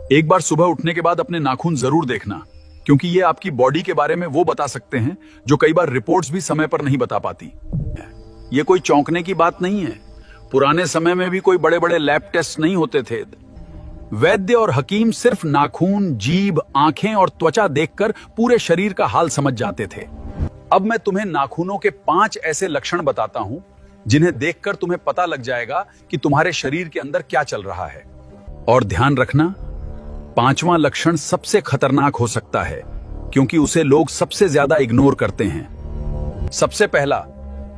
एक बार सुबह उठने के बाद अपने नाखून जरूर देखना, क्योंकि ये आपकी बॉडी के बारे में वो बता सकते हैं जो कई बार रिपोर्ट्स भी समय पर नहीं बता पाती। ये कोई चौंकने की बात नहीं है। पुराने समय में भी कोई बड़े बड़े लैब टेस्ट नहीं होते थे। वैद्य और हकीम सिर्फ नाखून, जीभ, आंखें और त्वचा देखकर पूरे शरीर का हाल समझ जाते थे। अब मैं तुम्हें नाखूनों के 5 ऐसे लक्षण बताता हूं जिन्हें देखकर तुम्हें पता लग जाएगा कि तुम्हारे शरीर के अंदर क्या चल रहा है। और ध्यान रखना, 5वां लक्षण सबसे खतरनाक हो सकता है, क्योंकि उसे लोग सबसे ज्यादा इग्नोर करते हैं। सबसे पहला,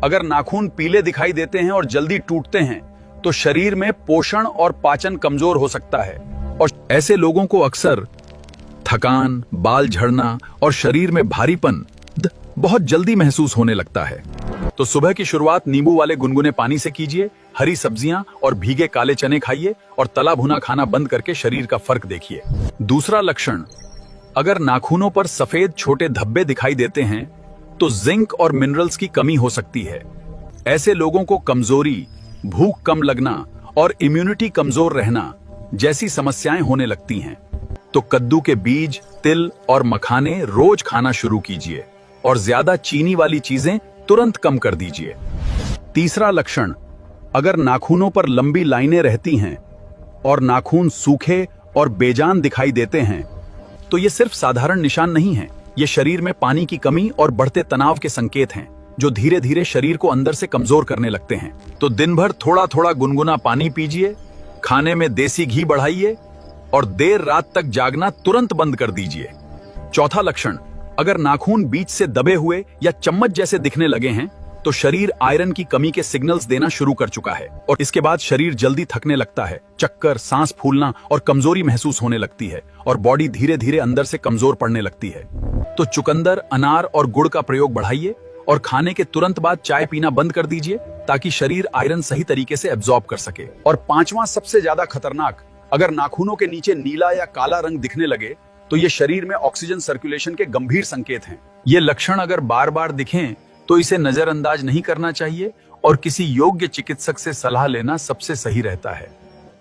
अगर नाखून पीले दिखाई देते हैं और जल्दी टूटते हैं तो शरीर में पोषण और पाचन कमजोर हो सकता है, और ऐसे लोगों को अक्सर थकान, बाल झड़ना और शरीर में भारीपन बहुत जल्दी महसूस होने लगता है। तो सुबह की शुरुआत नींबू वाले गुनगुने पानी से कीजिए, हरी सब्जियां और भीगे काले चने खाइए और तला भुना खाना बंद करके शरीर का फर्क देखिए। दूसरा लक्षण, अगर नाखूनों पर सफेद छोटे धब्बे दिखाई देते हैं तो जिंक और मिनरल्स की कमी हो सकती है। ऐसे लोगों को कमजोरी, भूख कम लगना और इम्यूनिटी कमजोर रहना जैसी समस्याएं होने लगती हैं। तो कद्दू के बीज, तिल और मखाने रोज खाना शुरू कीजिए और ज्यादा चीनी वाली चीजें तुरंत कम कर दीजिए। तीसरा लक्षण, अगर नाखूनों पर लंबी लाइनें रहती हैं और नाखून सूखे और बेजान दिखाई देते हैं तो ये सिर्फ साधारण निशान नहीं है। ये शरीर में पानी की कमी और बढ़ते तनाव के संकेत हैं, जो धीरे धीरे शरीर को अंदर से कमजोर करने लगते हैं। तो दिन भर थोड़ा थोड़ा गुनगुना पानी पीजिए, खाने में देसी घी बढ़ाइए और देर रात तक जागना तुरंत बंद कर दीजिए। चौथा लक्षण, अगर नाखून बीच से दबे हुए या चम्मच जैसे दिखने लगे हैं तो शरीर आयरन की कमी के सिग्नल्स देना शुरू कर चुका है, और इसके बाद शरीर जल्दी थकने लगता है, चक्कर, सांस फूलना और कमजोरी महसूस होने लगती है, और बॉडी धीरे धीरे अंदर से कमजोर पड़ने लगती है। तो चुकंदर, अनार और गुड़ का प्रयोग बढ़ाइए और खाने के तुरंत बाद चाय पीना बंद कर दीजिए, ताकि शरीर आयरन सही तरीके से एब्जॉर्ब कर सके। और 5वां सबसे ज्यादा खतरनाक, अगर नाखूनों के नीचे नीला या काला रंग दिखने लगे तो ये शरीर में ऑक्सीजन सर्कुलेशन के गंभीर संकेत हैं। ये लक्षण अगर बार बार दिखें तो इसे नजरअंदाज नहीं करना चाहिए और किसी योग्य चिकित्सक से सलाह लेना सबसे सही रहता है।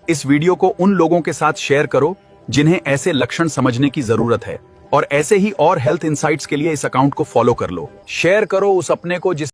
इस वीडियो को उन लोगों के साथ शेयर करो जिन्हें ऐसे लक्षण समझने की जरूरत है, और ऐसे ही और हेल्थ इंसाइट्स के लिए इस अकाउंट को फॉलो कर लो। शेयर करो उस अपने को जिस